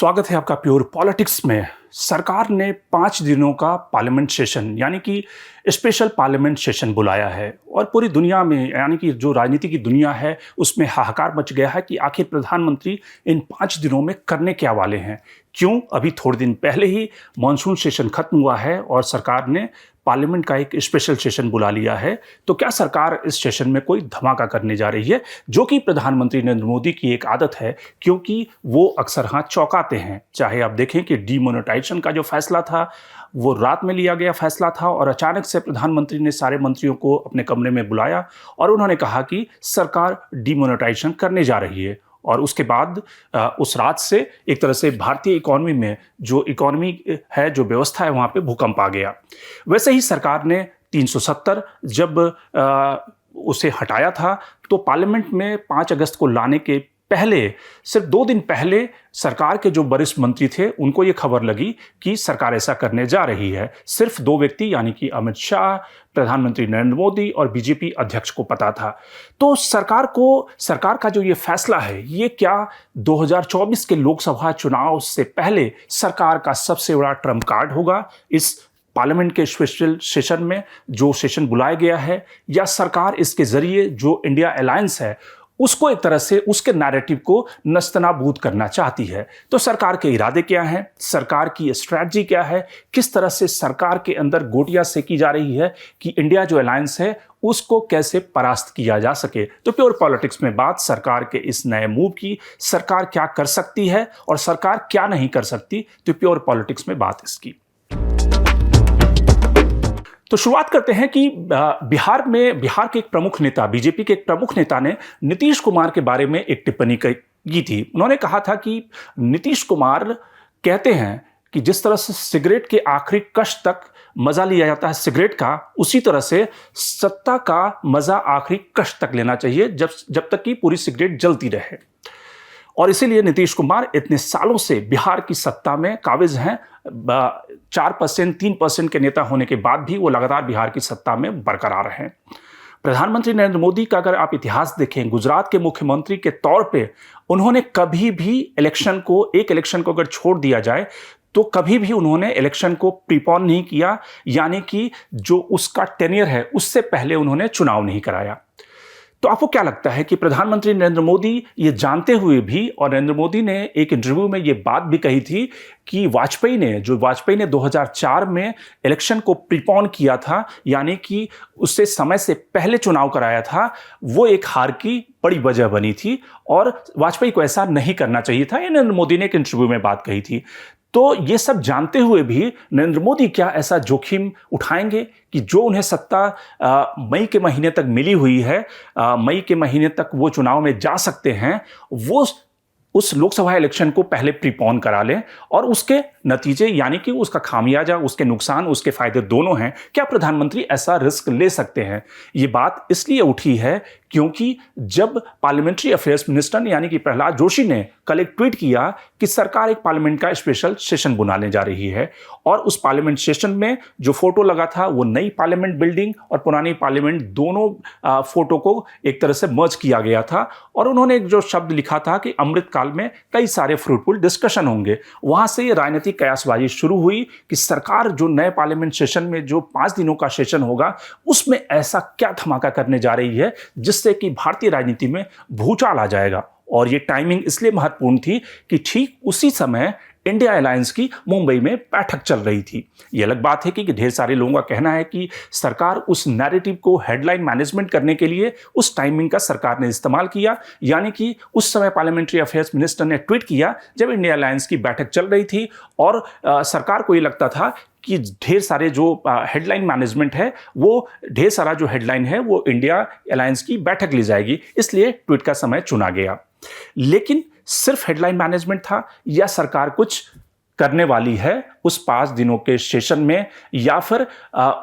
स्वागत है आपका प्योर पॉलिटिक्स में। सरकार ने 5 दिनों का पार्लियामेंट सेशन यानी कि स्पेशल पार्लियामेंट सेशन बुलाया है और पूरी दुनिया में यानी कि जो राजनीति की दुनिया है उसमें हाहाकार मच गया है कि आखिर प्रधानमंत्री इन 5 दिनों में करने क्या वाले हैं। क्यों? अभी थोड़े दिन पहले ही मॉनसून सेशन खत्म हुआ है और सरकार ने पार्लियामेंट का एक स्पेशल सेशन बुला लिया है। तो क्या सरकार इस सेशन में कोई धमाका करने जा रही है, जो कि प्रधानमंत्री नरेंद्र मोदी की एक आदत है, क्योंकि वो अक्सर चौंकाते हैं। चाहे आप देखें कि डीमोनेटाइजेशन का जो फैसला था वो रात में लिया गया फैसला था और अचानक से प्रधानमंत्री ने सारे मंत्रियों को अपने कमरे में बुलाया और उन्होंने कहा कि सरकार डीमोनेटाइजेशन करने जा रही है। और उसके बाद उस रात से एक तरह से भारतीय इकोनॉमी में जो इकोनॉमी है, जो व्यवस्था है, वहाँ पे भूकंप आ गया। वैसे ही सरकार ने 370 जब उसे हटाया था तो पार्लियामेंट में 5 अगस्त को लाने के पहले, सिर्फ 2 दिन पहले सरकार के जो वरिष्ठ मंत्री थे उनको ये खबर लगी कि सरकार ऐसा करने जा रही है। सिर्फ 2 व्यक्ति यानी कि अमित शाह, प्रधानमंत्री नरेंद्र मोदी और बीजेपी अध्यक्ष को पता था। तो सरकार का जो ये फैसला है, ये क्या 2024 के लोकसभा चुनाव से पहले सरकार का सबसे बड़ा ट्रम्प कार्ड होगा इस पार्लियामेंट के स्पेशल सेशन में जो सेशन बुलाया गया है, या सरकार इसके जरिए जो इंडिया अलायंस है उसको एक तरह से उसके नैरेटिव को नस्तनाबूद करना चाहती है। तो सरकार के इरादे क्या हैं, सरकार की स्ट्रैटेजी क्या है, किस तरह से सरकार के अंदर गोटियां सेकी जा रही है कि इंडिया जो अलायंस है उसको कैसे परास्त किया जा सके। तो प्योर पॉलिटिक्स में बात सरकार के इस नए मूव की, सरकार क्या कर सकती है और सरकार क्या नहीं कर सकती, तो प्योर पॉलिटिक्स में बात इसकी। तो शुरुआत करते हैं कि बिहार के एक प्रमुख नेता, बीजेपी के एक प्रमुख नेता ने नीतीश कुमार के बारे में एक टिप्पणी की थी। उन्होंने कहा था कि नीतीश कुमार कहते हैं कि जिस तरह से सिगरेट के आखिरी कश तक मजा लिया जाता है सिगरेट का, उसी तरह से सत्ता का मजा आखिरी कश तक लेना चाहिए जब तक कि पूरी सिगरेट जलती रहे। और इसीलिए नीतीश कुमार इतने सालों से बिहार की सत्ता में काबिज हैं। 4%, 3% के नेता होने के बाद भी वो लगातार बिहार की सत्ता में बरकरार हैं। प्रधानमंत्री नरेंद्र मोदी का अगर आप इतिहास देखें, गुजरात के मुख्यमंत्री के तौर पे उन्होंने कभी भी एक इलेक्शन को अगर छोड़ दिया जाए तो कभी भी उन्होंने इलेक्शन को प्रीपोन नहीं किया, यानी कि जो उसका टेन्योर है उससे पहले उन्होंने चुनाव नहीं कराया। तो आपको क्या लगता है कि प्रधानमंत्री नरेंद्र मोदी ये जानते हुए भी, और नरेंद्र मोदी ने एक इंटरव्यू में ये बात भी कही थी कि वाजपेयी ने 2004 में इलेक्शन को प्रीपोन किया था, यानी कि उससे समय से पहले चुनाव कराया था, वो एक हार की बड़ी वजह बनी थी और वाजपेयी को ऐसा नहीं करना चाहिए था। ये नरेंद्र मोदी ने एक इंटरव्यू में बात कही थी। तो ये सब जानते हुए भी नरेंद्र मोदी क्या ऐसा जोखिम उठाएंगे कि जो उन्हें सत्ता मई के महीने तक मिली हुई है, मई के महीने तक वो चुनाव में जा सकते हैं, वो उस लोकसभा इलेक्शन को पहले प्रीपोन करा लें और उसके नतीजे यानी कि उसका खामियाजा, उसके नुकसान, उसके फायदे दोनों हैं। क्या प्रधानमंत्री ऐसा रिस्क ले सकते हैं? ये बात इसलिए उठी है क्योंकि जब पार्लियामेंट्री अफेयर्स मिनिस्टर यानी कि प्रहलाद जोशी ने कल एक ट्वीट किया कि सरकार एक पार्लियामेंट का स्पेशल सेशन बुलाने जा रही है और उस पार्लियामेंट सेशन में जो फोटो लगा था वो नई पार्लियामेंट बिल्डिंग और पुरानी पार्लियामेंट दोनों फोटो को एक तरह से मर्ज किया गया था और उन्होंने एक जो शब्द लिखा था कि अमृतकाल में कई सारे फ्रूटफुल डिस्कशन होंगे। वहां से ये राजनीतिक कयासबाजी शुरू हुई कि सरकार जो नए पार्लियामेंट सेशन में जो 5 दिनों का सेशन होगा उसमें ऐसा क्या धमाका करने जा रही है जिससे कि भारतीय राजनीति में भूचाल आ जाएगा। और ये टाइमिंग इसलिए महत्वपूर्ण थी कि ठीक उसी समय इंडिया अलायंस की मुंबई में बैठक चल रही थी। ये अलग बात है कि ढेर सारे लोगों का कहना है कि सरकार उस नैरेटिव को हेडलाइन मैनेजमेंट करने के लिए उस टाइमिंग का सरकार ने इस्तेमाल किया, यानी कि उस समय पार्लियामेंट्री अफेयर्स मिनिस्टर ने ट्वीट किया जब इंडिया अलायंस की बैठक चल रही थी और सरकार को ये लगता था कि ढेर सारे जो हेडलाइन मैनेजमेंट है, वो ढेर सारा जो हेडलाइन है वो इंडिया अलायंस की बैठक ली जाएगी, इसलिए ट्वीट का समय चुना गया। लेकिन सिर्फ हेडलाइन मैनेजमेंट था या सरकार कुछ करने वाली है उस 5 दिनों के सेशन में, या फिर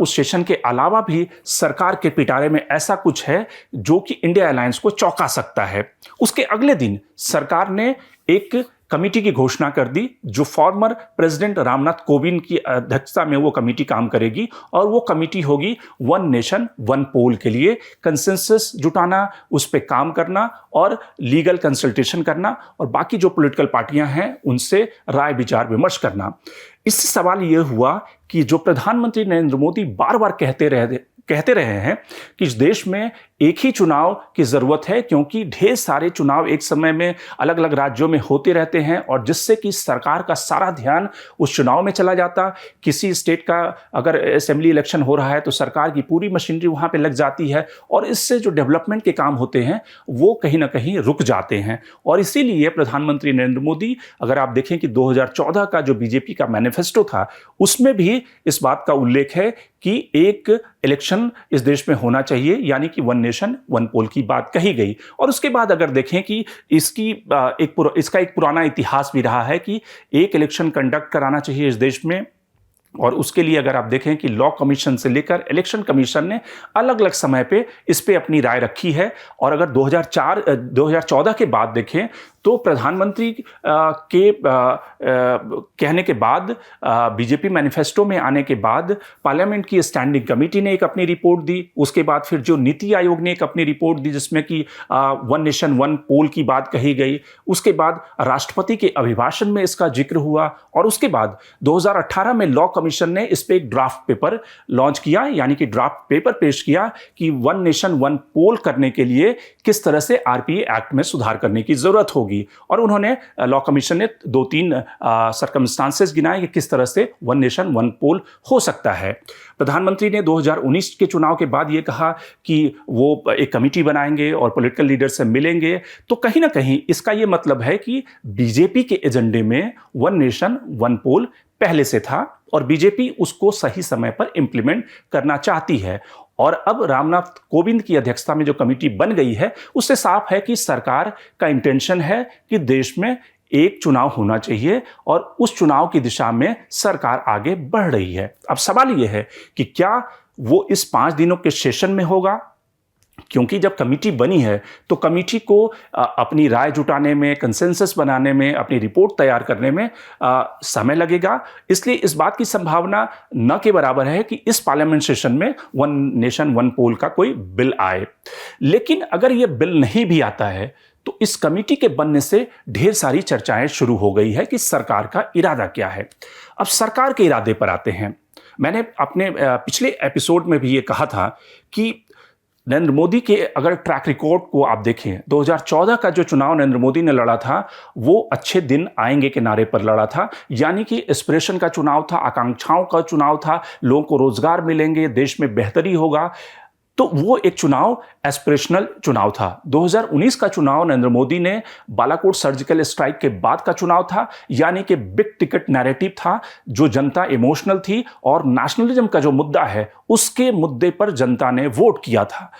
उस सेशन के अलावा भी सरकार के पिटारे में ऐसा कुछ है जो कि इंडिया अलायंस को चौंका सकता है? उसके अगले दिन सरकार ने एक कमेटी की घोषणा कर दी, जो फॉर्मर प्रेसिडेंट रामनाथ कोविंद की अध्यक्षता में वो कमेटी काम करेगी और वो कमेटी होगी वन नेशन वन पोल के लिए कंसेंसस जुटाना, उस पर काम करना और लीगल कंसल्टेशन करना और बाकी जो पॉलिटिकल पार्टियां हैं उनसे राय विचार विमर्श करना। इससे सवाल यह हुआ कि जो प्रधानमंत्री नरेंद्र मोदी बार बार कहते रहे हैं कि इस देश में एक ही चुनाव की जरूरत है, क्योंकि ढेर सारे चुनाव एक समय में अलग अलग राज्यों में होते रहते हैं और जिससे कि सरकार का सारा ध्यान उस चुनाव में चला जाता। किसी स्टेट का अगर असेंबली इलेक्शन हो रहा है तो सरकार की पूरी मशीनरी वहां पे लग जाती है और इससे जो डेवलपमेंट के काम होते हैं वो कहीं ना कहीं रुक जाते हैं। और इसीलिए प्रधानमंत्री नरेंद्र मोदी, अगर आप देखें कि 2014 का जो बीजेपी का मैनिफेस्टो था उसमें भी इस बात का उल्लेख है कि एक इलेक्शन इस देश में होना चाहिए, यानी कि वन नेशन वन पोल की बात कही गई। और उसके बाद अगर देखें कि इसका एक पुराना इतिहास भी रहा है कि एक इलेक्शन कंडक्ट कराना चाहिए इस देश में। और उसके लिए अगर आप देखें कि लॉ कमीशन से लेकर इलेक्शन कमीशन ने अलग अलग समय पे इस पे अपनी राय रखी है। और अगर 2014 के बाद देखें तो प्रधानमंत्री के कहने के बाद, बीजेपी मैनिफेस्टो में आने के बाद पार्लियामेंट की स्टैंडिंग कमेटी ने एक अपनी रिपोर्ट दी। उसके बाद फिर जो नीति आयोग ने एक अपनी रिपोर्ट दी जिसमें कि वन नेशन वन पोल की बात कही गई। उसके बाद राष्ट्रपति के अभिभाषण में इसका जिक्र हुआ और उसके बाद 2018 में लॉ कमीशन ने इस पे एक ड्राफ्ट पेपर लॉन्च किया, यानी कि ड्राफ्ट पेपर पेश किया कि वन नेशन वन पोल करने के लिए किस तरह से आरपीए एक्ट में सुधार करने की जरूरत होगी। और उन्होंने लॉ कमीशन ने 2-3 सर्कमस्टांसेस गिनाए कि किस तरह से वन नेशन वन पोल हो सकता है। प्रधानमंत्री ने 2019 के चुनाव के बाद ये कहा कि वो एक कमेटी बनाएंगे और पॉलिटिकल लीडर से मिलेंगे। तो कहीं ना कहीं इसका ये मतलब है कि बीजेपी के एजेंडे में वन नेशन वन पोल पहले से था और बीजेपी उसको सही समय पर इंप्लीमेंट करना चाहती है। और अब रामनाथ कोविंद की अध्यक्षता में जो कमेटी बन गई है उससे साफ है कि सरकार का इंटेंशन है कि देश में एक चुनाव होना चाहिए और उस चुनाव की दिशा में सरकार आगे बढ़ रही है। अब सवाल यह है कि क्या वो इस 5 दिनों के सेशन में होगा, क्योंकि जब कमेटी बनी है तो कमेटी को अपनी राय जुटाने में, कंसेंसस बनाने में, अपनी रिपोर्ट तैयार करने में समय लगेगा। इसलिए इस बात की संभावना न के बराबर है कि इस पार्लियामेंट सेशन में वन नेशन वन पोल का कोई बिल आए। लेकिन अगर यह बिल नहीं भी आता है तो इस कमेटी के बनने से ढेर सारी चर्चाएं शुरू हो गई है कि सरकार का इरादा क्या है। अब सरकार के इरादे पर आते हैं। मैंने अपने पिछले एपिसोड में भी ये कहा था कि नरेंद्र मोदी के अगर ट्रैक रिकॉर्ड को आप देखें, 2014 का जो चुनाव नरेंद्र मोदी ने लड़ा था वो अच्छे दिन आएंगे के नारे पर लड़ा था, यानी कि एस्पिरेशन का चुनाव था, आकांक्षाओं का चुनाव था, लोगों को रोजगार मिलेंगे, देश में बेहतरी होगा। तो वो एक चुनाव एस्पिरेशनल चुनाव था। 2019 का चुनाव नरेंद्र मोदी ने बालाकोट सर्जिकल स्ट्राइक के बाद का चुनाव था, यानी कि बिग टिकट नैरेटिव था, जो जनता इमोशनल थी और नेशनलिज्म का जो मुद्दा है उसके मुद्दे पर जनता ने वोट किया था।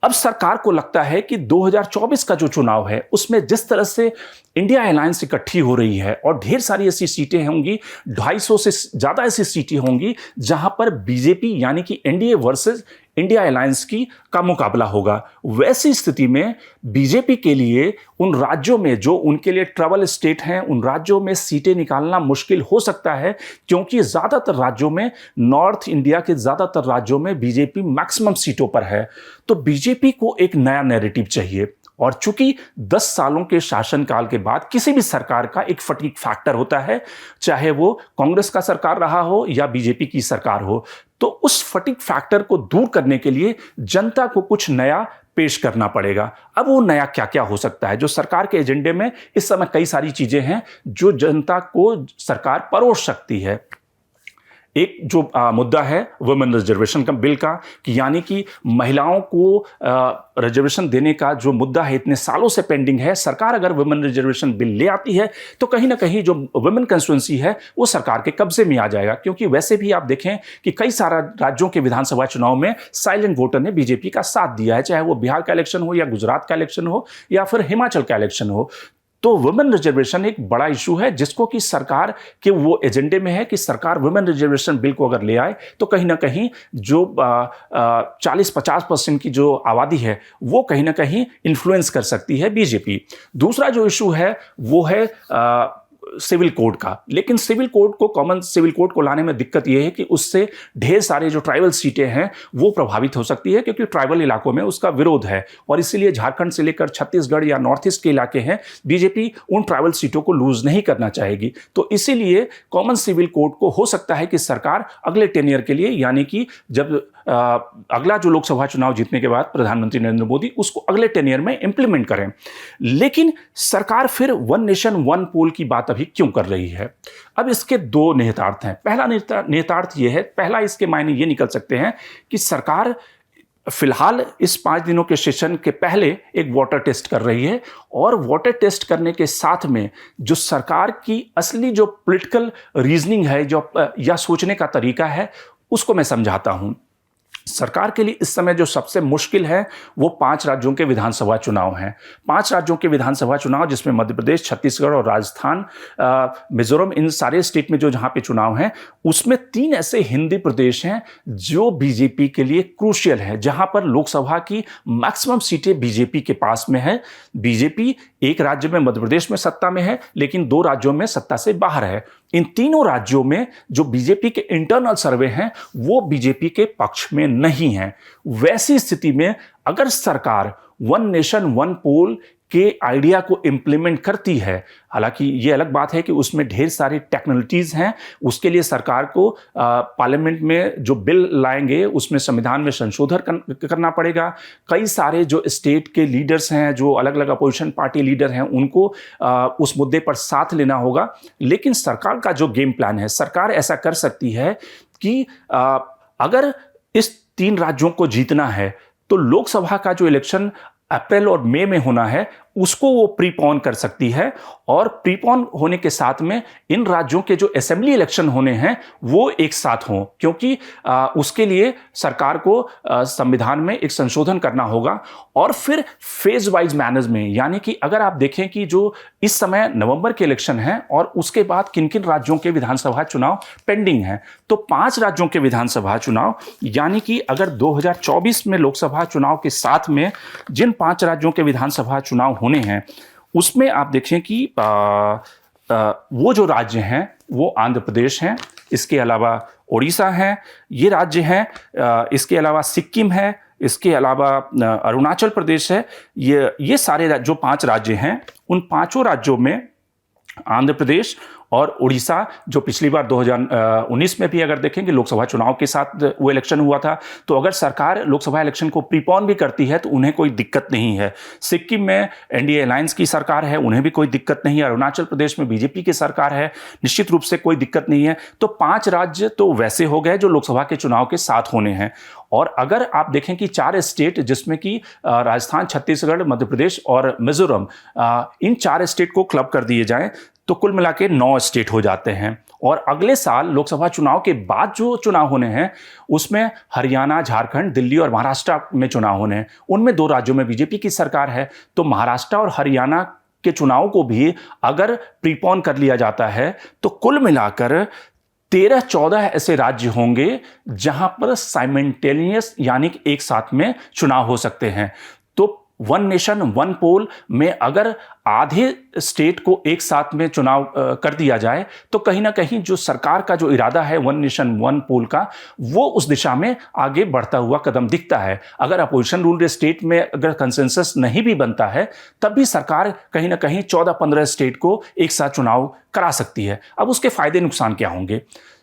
अब सरकार को लगता है कि 2024 का जो चुनाव है उसमें जिस तरह से इंडिया अलायंस इकट्ठी हो रही है और ढेर सारी ऐसी सीटें होंगी, 250 से ज्यादा ऐसी सीटें होंगी जहां पर बीजेपी यानी कि एनडीए वर्सेस इंडिया अलायंस का मुकाबला होगा। वैसी स्थिति में बीजेपी के लिए उन राज्यों में जो उनके लिए ट्रबल स्टेट हैं, उन राज्यों में सीटें निकालना मुश्किल हो सकता है, क्योंकि ज्यादातर राज्यों में, नॉर्थ इंडिया के ज्यादातर राज्यों में बीजेपी मैक्सिमम सीटों पर है। तो बीजेपी को एक नया नैरेटिव चाहिए और चूंकि 10 सालों के शासनकाल के बाद किसी भी सरकार का एक फटीग फैक्टर होता है, चाहे वो कांग्रेस का सरकार रहा हो या बीजेपी की सरकार हो, तो उस फटीग फैक्टर को दूर करने के लिए जनता को कुछ नया पेश करना पड़ेगा। अब वो नया क्या क्या हो सकता है? जो सरकार के एजेंडे में इस समय कई सारी चीजें हैं जो जनता को सरकार परोस सकती है। एक जो मुद्दा है वुमेन रिजर्वेशन का बिल का, कि यानी कि महिलाओं को रिजर्वेशन देने का जो मुद्दा है इतने सालों से पेंडिंग है, सरकार अगर वुमेन रिजर्वेशन बिल ले आती है तो कहीं ना कहीं जो वुमेन कंस्टिट्यूंसी है वो सरकार के कब्जे में आ जाएगा। क्योंकि वैसे भी आप देखें कि कई सारा राज्यों के विधानसभा चुनाव में साइलेंट वोटर ने बीजेपी का साथ दिया है, चाहे वो बिहार का इलेक्शन हो या गुजरात का इलेक्शन हो या फिर हिमाचल का इलेक्शन हो। तो वुमेन रिजर्वेशन एक बड़ा इशू है जिसको कि सरकार के वो एजेंडे में है कि सरकार वुमेन रिजर्वेशन बिल को अगर ले आए तो कहीं ना कहीं जो 40-50% की जो आबादी है वो कहीं ना कहीं इन्फ्लुएंस कर सकती है बीजेपी। दूसरा जो इशू है वो है सिविल कोड का। लेकिन सिविल कोड को, कॉमन सिविल कोड को लाने में दिक्कत यह है कि उससे ढेर सारे जो ट्राइबल सीटें हैं वो प्रभावित हो सकती है, क्योंकि ट्राइबल इलाकों में उसका विरोध है और इसीलिए झारखंड से लेकर छत्तीसगढ़ या नॉर्थ ईस्ट के इलाके हैं, बीजेपी उन ट्राइबल सीटों को लूज नहीं करना चाहेगी। तो इसीलिए कॉमन सिविल कोड को हो सकता है कि सरकार अगले 10 ईयर के लिए, यानी कि जब अगला जो लोकसभा चुनाव जीतने के बाद प्रधानमंत्री नरेंद्र मोदी उसको अगले 10 ईयर में इंप्लीमेंट करें। लेकिन सरकार फिर वन नेशन वन पोल की बात अभी क्यों कर रही है? अब इसके दो निहितार्थ हैं। पहला निहितार्थ यह है, पहला इसके मायने ये निकल सकते हैं कि सरकार फिलहाल इस 5 दिनों के सेशन के पहले एक वाटर टेस्ट कर रही है और वाटर टेस्ट करने के साथ में जो सरकार की असली जो पॉलिटिकल रीजनिंग है, जो या सोचने का तरीका है, उसको मैं समझाता हूं। सरकार के लिए इस समय जो सबसे मुश्किल है वो 5 राज्यों के विधानसभा चुनाव हैं। 5 राज्यों के विधानसभा चुनाव, जिसमें मध्य प्रदेश, छत्तीसगढ़ और राजस्थान, मिजोरम, इन सारे स्टेट में जो जहां पे चुनाव हैं, उसमें 3 ऐसे हिंदी प्रदेश हैं जो बीजेपी के लिए क्रूशियल है, जहां पर लोकसभा की मैक्सिमम सीटें बीजेपी के पास में है। बीजेपी एक राज्य में, मध्य प्रदेश में सत्ता में है, लेकिन 2 राज्यों में सत्ता से बाहर है। इन तीनों राज्यों में जो बीजेपी के इंटरनल सर्वे हैं वो बीजेपी के पक्ष में नहीं है। वैसी स्थिति में अगर सरकार वन नेशन वन पोल के आइडिया को इंप्लीमेंट करती है, हालांकि ये अलग बात है कि उसमें ढेर सारी टेक्नोलॉजीज हैं, उसके लिए सरकार को पार्लियामेंट में जो बिल लाएंगे उसमें संविधान में संशोधन करना पड़ेगा। कई सारे जो स्टेट के लीडर्स हैं, जो अलग अलग अपोजिशन पार्टी लीडर हैं, उनको उस मुद्दे पर साथ लेना होगा। लेकिन सरकार का जो गेम प्लान है, सरकार ऐसा कर सकती है कि अगर इस 3 राज्यों को जीतना है तो लोकसभा का जो इलेक्शन अप्रैल और मई में होना है उसको वो प्रीपोन कर सकती है, और प्रीपोन होने के साथ में इन राज्यों के जो असेंबली इलेक्शन होने हैं वो एक साथ हों, क्योंकि उसके लिए सरकार को संविधान में एक संशोधन करना होगा। और फिर फेज वाइज मैनर्स में, यानी कि अगर आप देखें कि जो इस समय नवंबर के इलेक्शन है और उसके बाद किन किन राज्यों के विधानसभा चुनाव पेंडिंग हैं, तो 5 राज्यों के विधानसभा चुनाव, यानी कि अगर 2024 में लोकसभा चुनाव के साथ में जिन 5 राज्यों के विधानसभा चुनाव होने हैं उसमें आप देखें कि वो जो राज्य हैं वो आंध्र प्रदेश हैं, इसके अलावा उड़ीसा है, ये राज्य हैं, इसके अलावा सिक्किम है, इसके अलावा अरुणाचल प्रदेश है। ये सारे जो 5 राज्य हैं, उन 5 राज्यों में आंध्र प्रदेश और उड़ीसा, जो पिछली बार 2019 में भी अगर देखेंगे लोकसभा चुनाव के साथ वो इलेक्शन हुआ था, तो अगर सरकार लोकसभा इलेक्शन को प्रीपोन भी करती है तो उन्हें कोई दिक्कत नहीं है। सिक्किम में एनडीए अलायंस की सरकार है, उन्हें भी कोई दिक्कत नहीं है। अरुणाचल प्रदेश में बीजेपी की सरकार है, निश्चित रूप से कोई दिक्कत नहीं है। तो 5 राज्य तो वैसे हो गए जो लोकसभा के चुनाव के साथ होने हैं। और अगर आप देखें कि 4 स्टेट, जिसमें कि राजस्थान, छत्तीसगढ़, मध्य प्रदेश और मिजोरम, इन 4 स्टेट को क्लब कर दिए जाएं तो कुल मिला के 9 स्टेट हो जाते हैं। और अगले साल लोकसभा चुनाव के बाद जो चुनाव होने हैं उसमें हरियाणा, झारखंड, दिल्ली और महाराष्ट्र में चुनाव होने हैं। उनमें 2 राज्यों में बीजेपी की सरकार है, तो महाराष्ट्र और हरियाणा के चुनाव को भी अगर प्रीपोन कर लिया जाता है तो कुल मिलाकर 13-14 ऐसे राज्य होंगे जहां पर साइमल्टेनियस, यानी कि एक साथ में चुनाव हो सकते हैं। तो वन नेशन वन पोल में अगर आधे स्टेट को एक साथ में चुनाव कर दिया जाए तो कहीं ना कहीं जो सरकार का जो इरादा है वन नेशन वन पोल का, वो उस दिशा में आगे बढ़ता हुआ कदम दिखता है। अगर अपोजिशन रूल्ड स्टेट में अगर कंसेंसस नहीं भी बनता है तब भी सरकार कहीं ना कहीं 14-15 स्टेट को एक साथ चुनाव करा सकती है। अब उसके फायदे नुकसान क्या होंगे?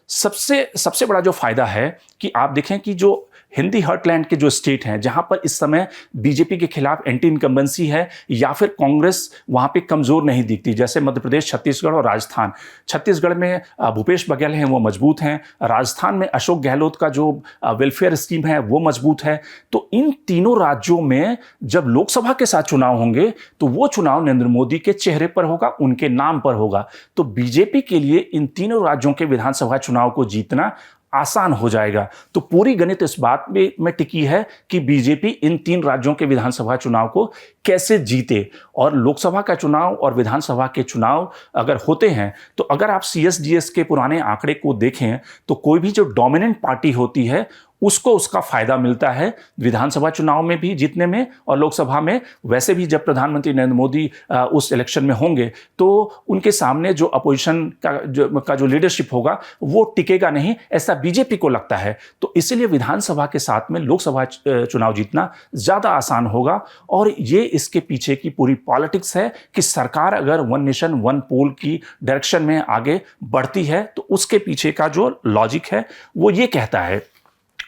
सबसे बड़ा जो फायदा है कि आप देखें कि जो हिंदी हर्टलैंड के जो स्टेट हैं, जहां पर इस समय बीजेपी के खिलाफ एंटी इनकम्बेंसी है या फिर कांग्रेस वहां पे कमजोर नहीं दिखती, जैसे मध्य प्रदेश, छत्तीसगढ़ और राजस्थान। छत्तीसगढ़ में भूपेश बघेल हैं, वो मजबूत हैं। राजस्थान में अशोक गहलोत का जो वेलफेयर स्कीम है वो मजबूत है। तो इन तीनों राज्यों में जब लोकसभा के साथ चुनाव होंगे तो वो चुनाव नरेंद्र मोदी के चेहरे पर होगा, उनके नाम पर होगा। तो बीजेपी के लिए इन तीनों राज्यों के विधानसभा चुनाव को जीतना आसान हो जाएगा। तो पूरी गणित इस बात में टिकी है कि बीजेपी इन 3 राज्यों के विधानसभा चुनाव को कैसे जीते। और लोकसभा का चुनाव और विधानसभा के चुनाव अगर होते हैं तो अगर आप सीएसजीएस के पुराने आंकड़े को देखें तो कोई भी जो डोमिनेंट पार्टी होती है उसको उसका फायदा मिलता है विधानसभा चुनाव में भी जीतने में और लोकसभा में। वैसे भी जब प्रधानमंत्री नरेंद्र मोदी उस इलेक्शन में होंगे तो उनके सामने जो अपोजिशन का जो लीडरशिप होगा वो टिकेगा नहीं, ऐसा बीजेपी को लगता है। तो इसीलिए विधानसभा के साथ में लोकसभा चुनाव जीतना ज्यादा आसान होगा। और ये इसके पीछे की पूरी पॉलिटिक्स है कि सरकार अगर वन नेशन वन पोल की डायरेक्शन में आगे बढ़ती है तो उसके पीछे का जो लॉजिक है वो ये कहता है।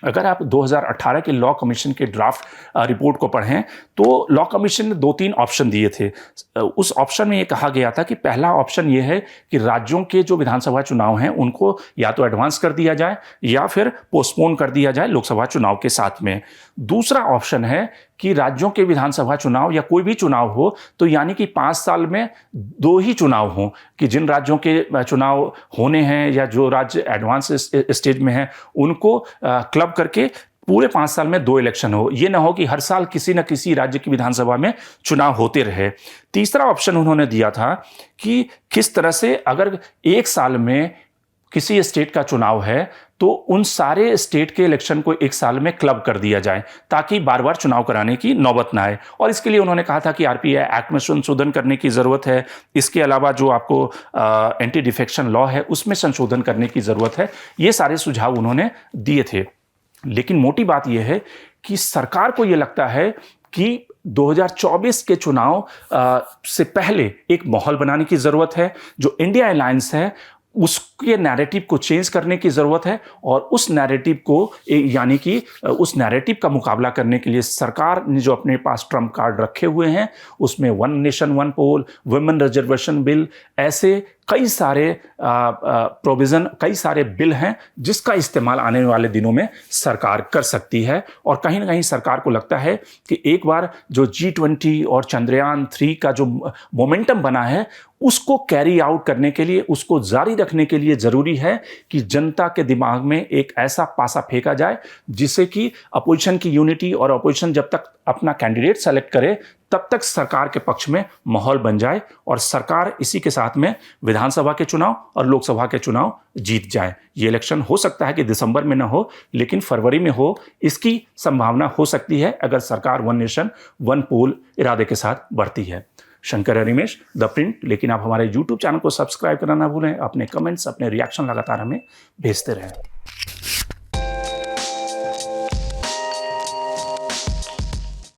अगर आप 2018 के लॉ कमीशन के ड्राफ्ट रिपोर्ट को पढ़ें तो लॉ कमीशन ने 2-3 ऑप्शन दिए थे। उस ऑप्शन में ये कहा गया था कि पहला ऑप्शन ये है कि राज्यों के जो विधानसभा चुनाव हैं उनको या तो एडवांस कर दिया जाए या फिर पोस्टपोन कर दिया जाए लोकसभा चुनाव के साथ में। दूसरा ऑप्शन है कि राज्यों के विधानसभा चुनाव या कोई भी चुनाव हो तो यानी कि 5 साल में 2 ही चुनाव हों, कि जिन राज्यों के चुनाव होने हैं या जो राज्य एडवांस स्टेज में हैं उनको क्लब करके पूरे 5 साल में 2 इलेक्शन हो। ये ना हो कि हर साल किसी न किसी राज्य की विधानसभा में चुनाव होते रहे। तीसरा ऑप्शन उन्होंने दिया था कि किस तरह से अगर 1 साल में किसी स्टेट का चुनाव है तो उन सारे स्टेट के इलेक्शन को 1 साल में क्लब कर दिया जाए ताकि बार बार चुनाव कराने की नौबत ना आए। और इसके लिए उन्होंने कहा था कि आरपीआई एक्ट में संशोधन करने की ज़रूरत है। इसके अलावा जो आपको एंटी डिफेक्शन लॉ है उसमें संशोधन करने की ज़रूरत है। ये सारे सुझाव उन्होंने दिए थे। लेकिन मोटी बात यह है कि सरकार को यह लगता है कि 2024 के चुनाव से पहले एक माहौल बनाने की ज़रूरत है। जो इंडिया अलायंस है उसके नैरेटिव को चेंज करने की ज़रूरत है और उस नैरेटिव को यानी कि उस नैरेटिव का मुकाबला करने के लिए सरकार ने जो अपने पास ट्रम्प कार्ड रखे हुए हैं उसमें वन नेशन वन पोल, वुमेन रिजर्वेशन बिल, ऐसे कई सारे प्रोविज़न, कई सारे बिल हैं जिसका इस्तेमाल आने वाले दिनों में सरकार कर सकती है। और कहीं ना कहीं सरकार को लगता है कि एक बार जो G20 और चंद्रयान 3 का जो मोमेंटम बना है उसको कैरी आउट करने के लिए, उसको जारी रखने के लिए ज़रूरी है कि जनता के दिमाग में एक ऐसा पासा फेंका जाए जिससे कि अपोजिशन की यूनिटी और अपोजिशन जब तक अपना कैंडिडेट सेलेक्ट करे तब तक सरकार के पक्ष में माहौल बन जाए और सरकार इसी के साथ में विधानसभा के चुनाव और लोकसभा के चुनाव जीत जाए। ये इलेक्शन हो सकता है कि दिसंबर में ना हो लेकिन फरवरी में हो, इसकी संभावना हो सकती है अगर सरकार वन नेशन वन पोल इरादे के साथ बढ़ती है। Shankar Harimesh, the print. लेकिन आप हमारे YouTube चैनल को सब्सक्राइब करना ना भूलें। अपने कमेंट्स, अपने रिएक्शन लगातार हमें भेजते रहें।